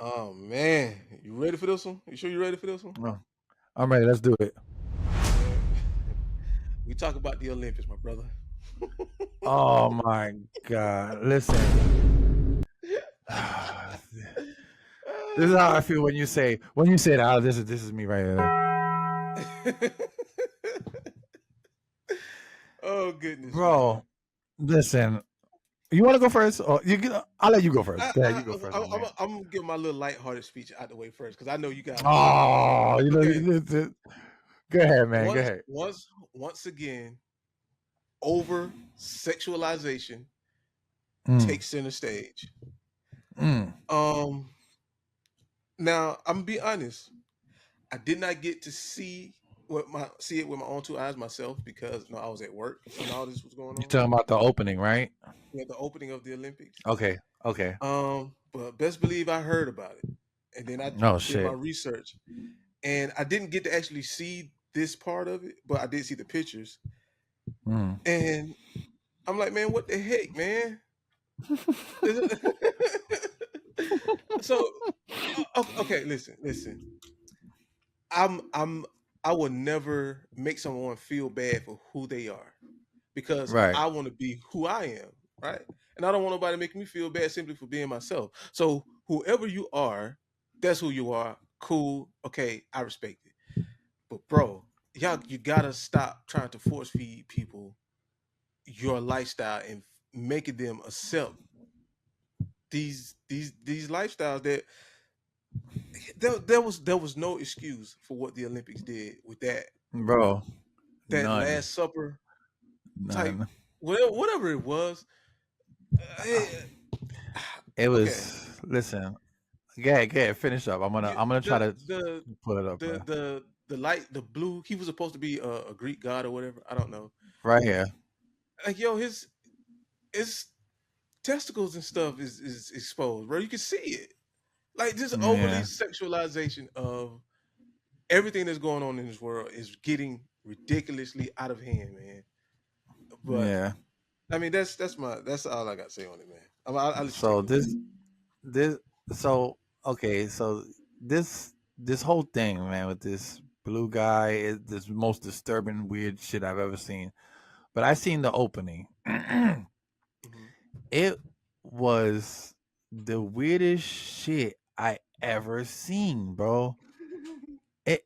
Oh man, you ready for this one? You sure you ready for this one? Oh, I'm ready. Let's do it. Man, we talk about the Olympics, my brother. Oh my God. Listen. This is how I feel when you say that. Oh, this is me right here. Oh goodness, man. Bro, listen. You want to go first? Or I'll let you go I, first. Go ahead, I, you go first, I, my I'm, man. I'm gonna give my little lighthearted speech out the way first because I know you got one. Oh, Okay, go ahead, man. Go once, ahead. once, once again, over sexualization Mm, takes center stage. mm. Um, Now I'm gonna be honest. I did not get to see it with my own two eyes myself because I was at work when all this was going You on. talking about the opening, right? Yeah, the opening of the Olympics. Okay. Okay. But best believe I heard about it, and then I Oh did my shit. research, and I didn't get to actually see this part of it, but I did see the pictures, Mm. and I'm like, man, what the heck, man? So, okay, listen. I'm I will never make someone feel bad for who they are because Right. I want to be who I am, right? And I don't want nobody making me feel bad simply for being myself. So whoever you are, that's who you are. Cool. Okay, I respect it. But bro, you gotta stop trying to force feed people your lifestyle and making them accept these lifestyles that there was no excuse for what the Olympics did with Bro. that None. Last Supper type, None. whatever it was. eh, It okay, was listen. Go ahead, finish up. you, I'm gonna try the to the pull it up, the the light, the blue. He was supposed to be a Greek god or whatever. I don't know. right here. Like yo, his testicles and stuff is exposed, bro. You can see it. Like this overly Yeah. sexualization of everything that's going on in this world is getting ridiculously out of hand, man. But Yeah. I mean, that's all I got to say on it, man. I'll let you take So it away. this so okay, so this whole thing, man, with this blue guy is this most disturbing weird shit I've ever seen. But I seen the opening. Hmm. It was the weirdest shit I ever seen, bro. It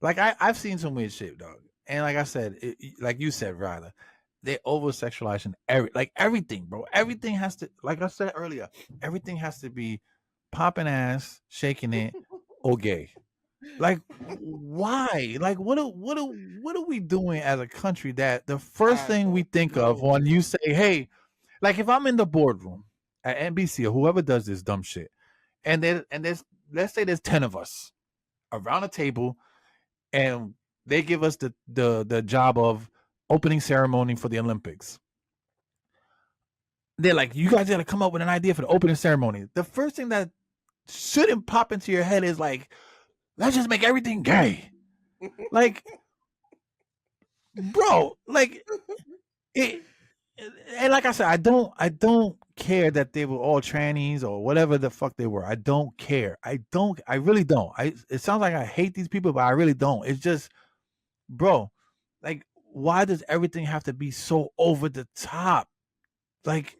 like I've seen some weird shit, dog. And like I said, like you said, rather, they over sexualizing everything, bro. Everything has to, like I said earlier, everything has to be popping ass, shaking it, or gay. Like why? Like what are we doing as a country that the first I thing we don't think of know, when you man. say, hey, like if I'm in the boardroom at NBC or whoever does this dumb shit, and there's let's say there's 10 of us around a table and they give us the job of opening ceremony for the Olympics. They're like, you guys gotta come up with an idea for the opening ceremony. The first thing that shouldn't pop into your head is like, let's just make everything gay. Like, bro, like it, and like I said, I don't care that they were all trannies or whatever the fuck they were. I don't care. I really don't. It sounds like I hate these people, but I really don't. It's just, bro, like why does everything have to be so over the top? Like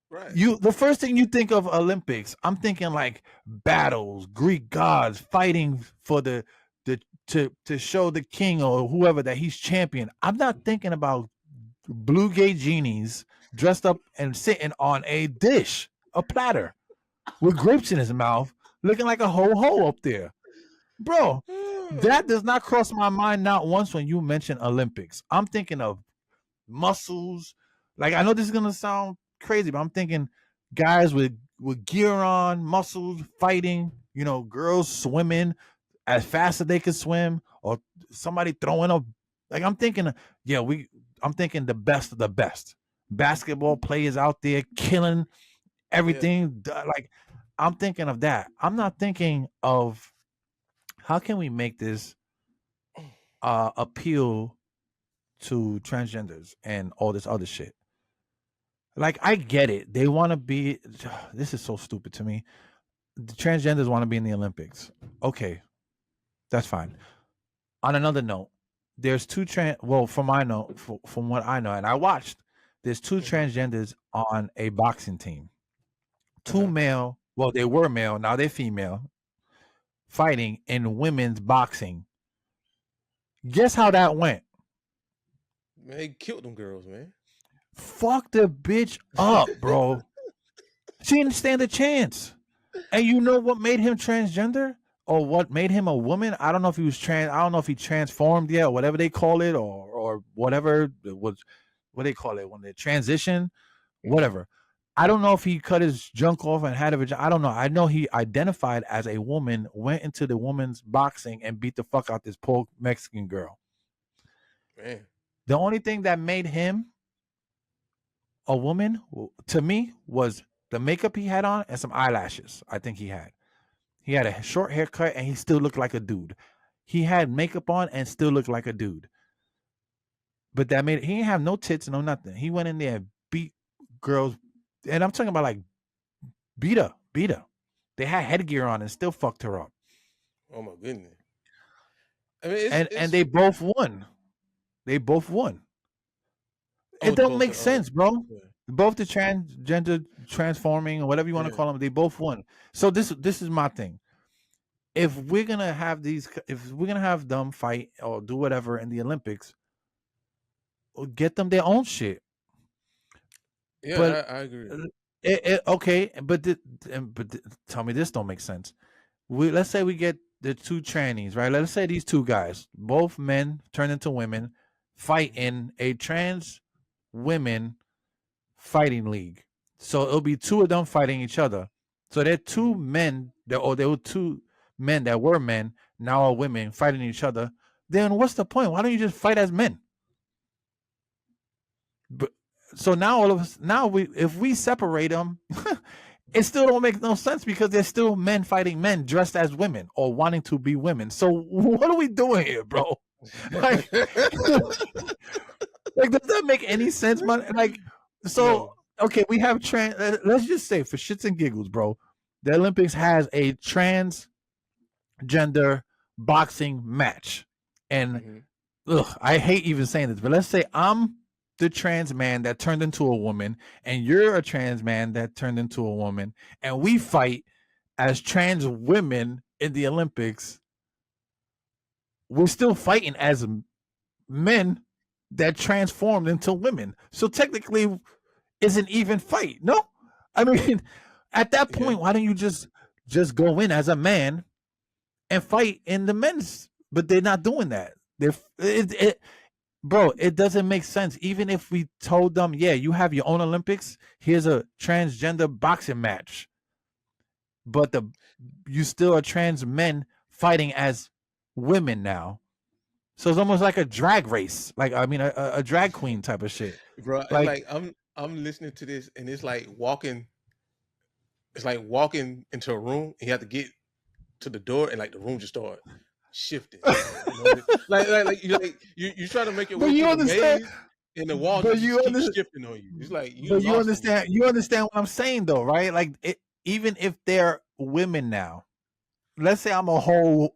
Right. you the first thing you think of Olympics, I'm thinking like battles, Greek gods fighting for the to show the king or whoever that he's champion. I'm not thinking about blue gay genies dressed up and sitting on a dish, a platter, with grapes in his mouth, looking like a ho up there. Bro, that does not cross my mind not once when you mention Olympics. I'm thinking of muscles. Like I know this is gonna sound crazy, but I'm thinking guys with gear on, muscles, fighting, girls swimming as fast as they can swim, or somebody throwing up. Like yeah, I'm thinking the best of the best. Basketball players out there killing Yeah. everything. Like I'm thinking of that. I'm not thinking of how can we make this appeal to transgenders and all this other shit. Like I get it. They want to be this is so stupid to me. the transgenders want to be in the Olympics. Okay, that's fine. On another note, there's two from I know, from what I know, and I watched. There's two Mm-hmm. transgenders on a boxing team. Two Uh-huh. male. Well, they were male. Now they're female. Fighting in women's boxing. Guess how that went? Man, they killed them girls, man. Fuck the bitch up, bro. She didn't stand a chance. And you know what made him transgender? Or what made him a woman? I don't know if he was trans. I don't know if he transformed yet, or whatever they call it, or whatever it was. What they call it when they transition, Mm-hmm. whatever. I don't know if he cut his junk off and had a vagina. I don't know. I know he identified as a woman, went into the woman's boxing and beat the fuck out this poor Mexican girl. Man. The only thing that made him a woman to me was the makeup he had on and some eyelashes. I think he had. He had a short haircut and he still looked like a dude. He had makeup on and still looked like a dude. But that made it, he didn't have no tits, no nothing. He went in there and beat girls, and I'm talking about like beat her. They had headgear on and still fucked her up. Oh my goodness. I mean, And it's they both won. They both won. oh It the don't both make sense, bro. yeah. Both the transgender transforming or whatever you want to Yeah. call them, they both won. So this is my thing. If we're gonna have if we're gonna have them fight or do whatever in the Olympics, get them their own shit. But Yeah, I agree. okay, but tell me this don't make sense. Let's say we get the two trannies, right? Let's say these two guys, both men turned into women, fight Mm-hmm. in a trans women fighting league. So it'll be two of them fighting each other. So they're two Mm-hmm. men or there were two men that were men, now are women fighting each other. Then what's the point? Why don't you just fight as men? But so now all of us now we if we separate them, it still don't make no sense because there's still men fighting men dressed as women or wanting to be women. So what are we doing here, bro? Like, like does that make any sense, man? Like, so No. okay, we have trans. Let's just say for shits and giggles, bro, the Olympics has a transgender boxing match, and Mm-hmm. I hate even saying this, but let's say I'm the trans man that turned into a woman, and you're a trans man that turned into a woman, and we fight as trans women in the Olympics. We're still fighting as men that transformed into women. So technically, it's an even fight. No, I mean, at that Yeah. point, why don't you just go in as a man and fight in the men's? But they're not doing that. Bro, it doesn't make sense. Even if we told them, yeah, you have your own Olympics, here's a transgender boxing match, but you still are trans men fighting as women now. So it's almost like a drag race, like I mean, a drag queen type of shit. Bro, it's Like, like I'm listening to this and it's like walking into a room and you have to get to the door and like the room just start shifting. You know, you try to make your but way you through the understand, maze and the wall but just you keeps understand, shifting on you. It's like you but lost on me. you understand what I'm saying, though, right? Like, even if they're women now, let's say I'm a whole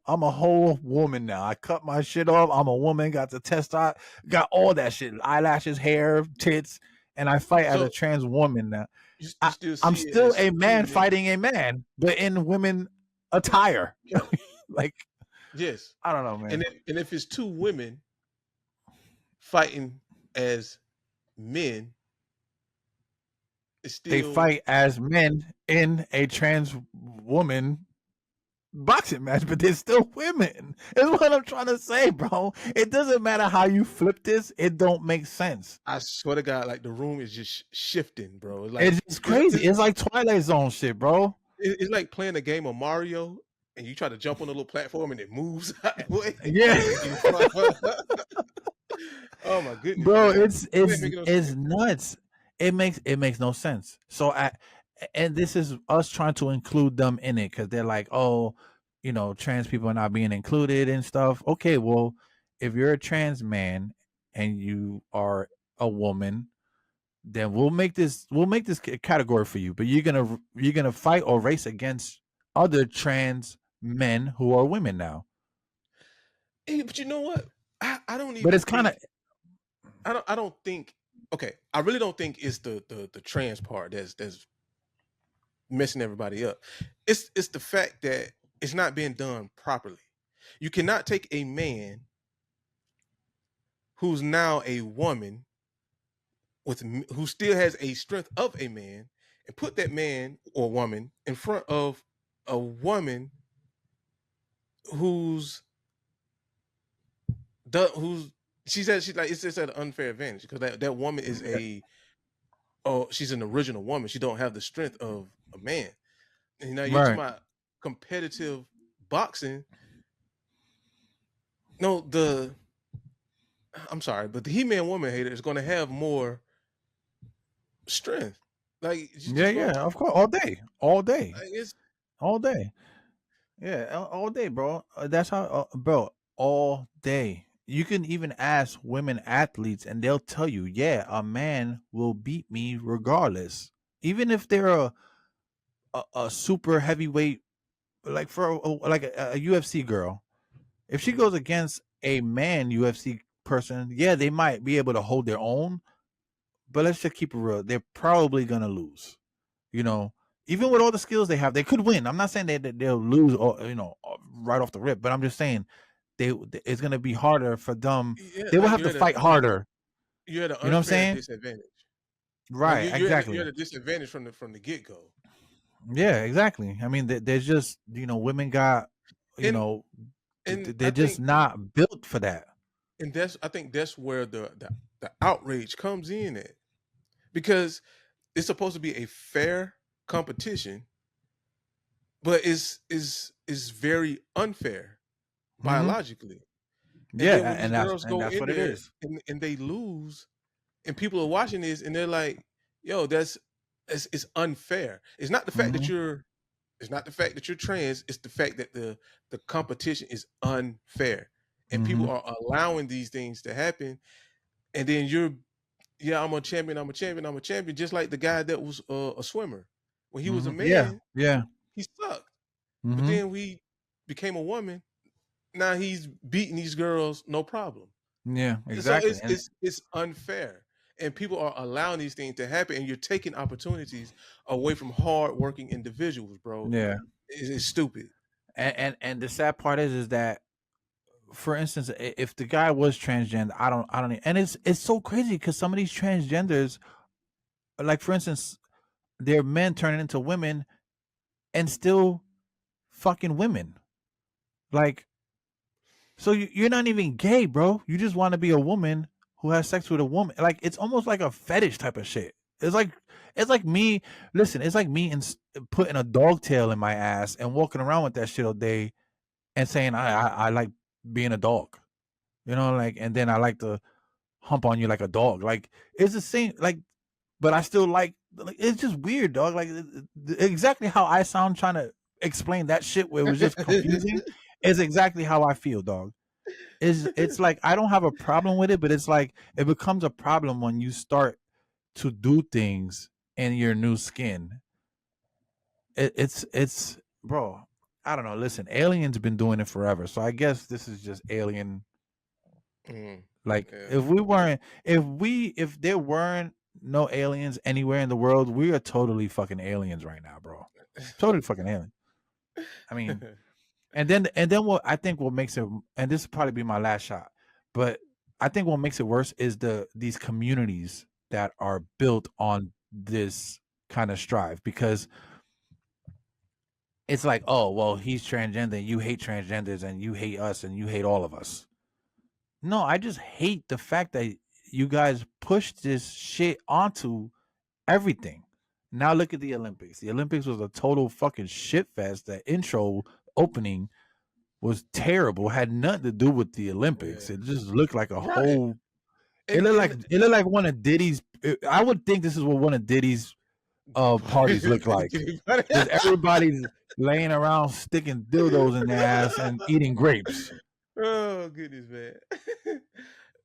woman now. I cut my shit off. I'm a woman, got the testosterone, got all that shit, eyelashes, hair, tits, and I fight as a So trans woman now. you still I'm see it still as a two man men. fighting a man, but in women attire. Yeah. Like, Yes. I don't know, And man. if it's two women fighting as men, it's They still fight as men in a trans woman boxing match, but they're still women. Is what I'm trying to say, bro. It doesn't matter how you flip this; it don't make sense. I swear to God, like the room is just shifting, bro. Like It's just crazy. It's like Twilight Zone shit, bro. it's like playing a game of Mario and you try to jump on a little platform and it moves out the way. Yeah, And you fall. Oh my goodness, bro. man. It's It ain't making no sense. nuts. It makes no sense. So and this is us trying to include them in it because they're like, oh, trans people are not being included and stuff. Okay, well, if you're a trans man and you are a woman, then we'll make this category for you. But you're gonna fight or race against other trans men who are women now. But you know what? I don't But even it's kind of think I don't think okay. I really don't think it's the trans part that's messing everybody up. It's the fact that it's not being done properly. You cannot take a man who's now a woman who still has a strength of a man and put that man or woman in front of a woman who's who's she's like it's just at an unfair advantage because that woman is she's an original woman. She don't have the strength of a man. And now you're talking right. about competitive boxing. No, the I'm sorry, but the He-Man woman hater is going to have more strength. Like she's Yeah, just going. yeah, of course, all day, all day, It's all day. Yeah, all day, bro. That's how, bro, all day. You can even ask women athletes, and they'll tell you, yeah, a man will beat me regardless, even if they're a super heavyweight, like for like a UFC girl. If she mhm. goes against a man UFC person, yeah, they might be able to hold their own, but let's just keep it real. They're probably gonna lose. You know, even with all the skills they have, they could win. I'm not saying that they'll lose, or right off the rip, but I'm just saying it's gonna be harder for them. Yeah, They will like have to fight harder. you're at an You know what I'm unfair saying? disadvantage. Like Right? you're Exactly. at a disadvantage from the get go. Yeah, exactly. I mean, there's just women got you And know and I they're just think not built for that. that's I think that's where the outrage comes in at because it's supposed to be a fair competition, but is very unfair Hmm. biologically. And then Yeah, when these girls and go that's in what it there is. and they lose, and people are watching this and they're like, "Yo, that's it's unfair." Hmm. It's not the fact that you're trans. It's the fact that the competition is unfair, and people Hmm. are allowing these things to happen. And then yeah, I'm a champion. I'm a champion. I'm a champion. Just like the guy that was a swimmer when he was a Hmm. Yeah, man, yeah. he sucked. But Hmm. then we became a woman. Now he's beating these girls, no problem. Yeah, So exactly. it's unfair, and people are allowing these things to happen, and you're taking opportunities away from hardworking individuals, bro. Yeah. It's stupid. And the sad part is that, for instance, if the guy was transgender, I don't, and it's so crazy because some of these transgenders, like for instance, they're men turning into women and still fucking women. Like, so you're not even gay, bro. You just want to be a woman who has sex with a woman. Like, it's almost like a fetish type of shit. It's like me. Listen, it's like me and putting a dog tail in my ass and walking around with that shit all day and saying I like being a dog. Like, and then I like to hump on you like a dog. Like, it's the same. Like, but I still like it's just weird, dog. Like, exactly how I sound trying to explain that shit where it was just confusing is exactly how I feel, dog. It's like I don't have a problem with it, but it's like it becomes a problem when you start to do things in your new skin. It's bro. I don't know. Listen, aliens been doing it forever, so I guess this is just alien. Mm, Like, yeah. if there weren't no aliens anywhere in the world, we are totally fucking aliens right now, bro. Totally fucking alien. I mean, and then what I think what makes it, and this will probably be my last shot, but I think what makes it worse is these communities that are built on this kind of strive, because it's like, oh well, he's transgender and you hate transgenders and you hate us and you hate all of us. No, I just hate the fact that you guys push this shit onto everything. Now look at the Olympics. The Olympics was a total fucking shit fest. The intro opening was terrible. Had nothing to do with the Olympics. Yeah. It just looked like a Right. whole. And and It looked like one of Diddy's. I would think this is what one of Diddy's parties look like. Just everybody's laying around sticking dildos in their ass and eating grapes. oh goodness, man.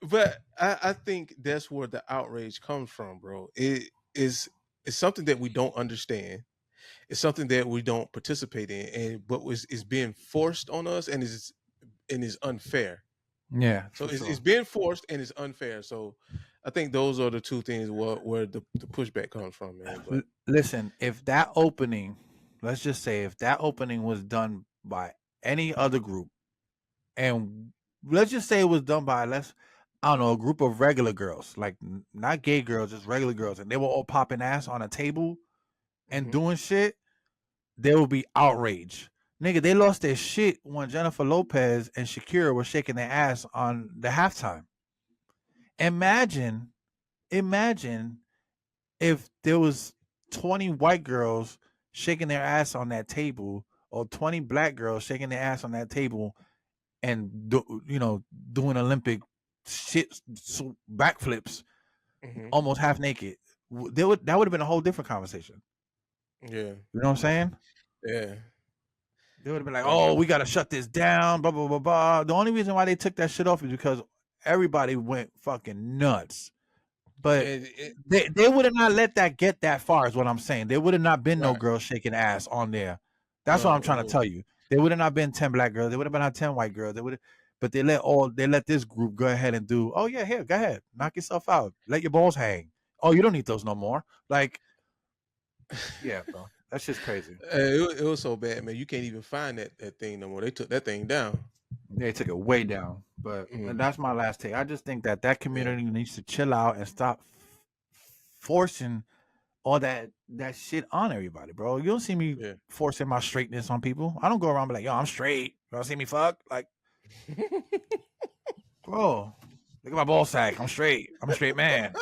But I think that's where the outrage comes from, bro. It's something that we don't understand. it's something that we don't participate in, and but is being forced on us, and is unfair. Yeah, So for it's sure. being forced and it's unfair. So I think those are the two things where the pushback comes from, man. But Listen, if that opening, let's just say, if that opening was done by any other group, and let's just say it was done by I don't know, a group of regular girls, like not gay girls, just regular girls, and they were all popping ass on a table and hmm doing shit, there will be outrage. Nigga, they lost their shit when Jennifer Lopez and Shakira were shaking their ass on the halftime. Imagine, imagine if there was 20 white girls shaking their ass on that table, or 20 black girls shaking their ass on that table, and doing Olympic shit, backflips, hmm almost half naked. That would have been a whole different conversation. yeah, You know what I'm saying? yeah, They would have been like, but "Oh, we got to shut this down." Blah blah blah blah. The only reason why they took that shit off is because everybody went fucking nuts. But it they would have not let that get that far. Is what I'm saying. There would have not been no right. girls shaking ass on there. That's what No, I'm it trying to would. tell you. There would have not been 10 black girls. There would have been not 10 white girls. They would have, but they let this group go ahead and do. Oh yeah, here, go ahead, knock yourself out. Let your balls hang. Oh, you don't need those no more. Like, yeah, bro, that's just crazy. It was so bad, man. You can't even find that thing no more. They took that thing down. They took it way down. But Mm, that's my last take. I just think that yeah, community needs to chill out and stop forcing all that shit on everybody, bro. You don't see me yeah. forcing my straightness on people. I don't go around and be like, yo, I'm straight. You don't see me fuck? Like, bro, look at my ball sack. I'm straight. I'm a straight man.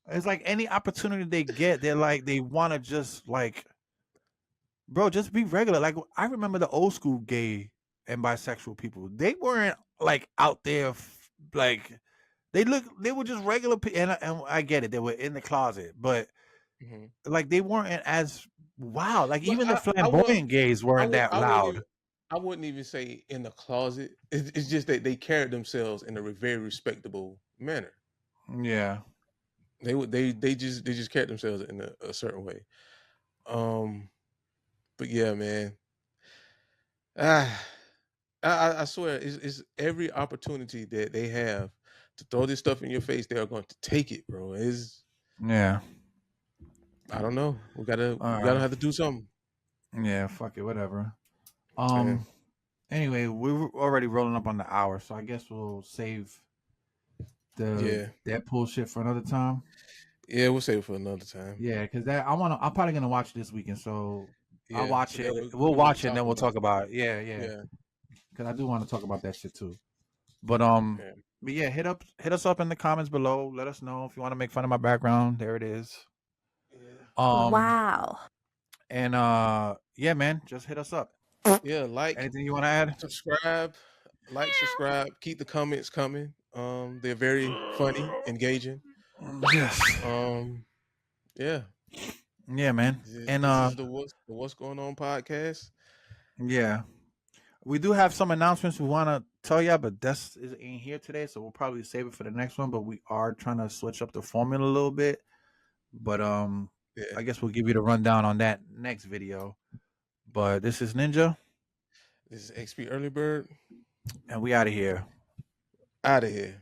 It's like any opportunity they get, they're like, they want to just like, bro, just be regular. Like, I remember the old school gay and bisexual people. They weren't like out there, like, they were just regular people. And I get it. They were in the closet, but hmm like they weren't as wow. Like Well, even the I would flamboyant gays weren't that I wouldn't loud. even I wouldn't even say in the closet. It's just that they carried themselves in a very respectable manner. Yeah, They just carried themselves in a certain way. Um, but yeah, man. Ah, I swear, it's every opportunity that they have to throw this stuff in your face, they are going to take it, bro. Is yeah. I don't know. All We gotta right. have to do something. Yeah, fuck it, whatever. Yeah, Anyway, we're already rolling up on the hour, so I guess we'll save the yeah, Deadpool shit for another time. yeah. We'll save it for another time. Yeah, because I'm probably gonna watch this weekend, so I'll Yeah, watch so it. that way We'll we can watch it and talk then we'll about talk it. about it. Yeah, yeah. Yeah, Because I do want to talk about that shit too. But yeah, but yeah, hit us up in the comments below. Let us know if you want to make fun of my background. There it is. yeah. Wow. And yeah, man, just hit us up. Yeah, Anything you want to add? subscribe, subscribe. Keep the comments coming. They're very funny, engaging. Yes. Um, yeah. Yeah, man. And This is the What's Going On podcast. yeah. We do have some announcements we want to tell you, but that's is ain't here today, so we'll probably save it for the next one. But we are trying to switch up the formula a little bit. But Yeah, I guess we'll give you the rundown on that next video. But this is Ninja, this is XP Early Bird and we out of here. out of here.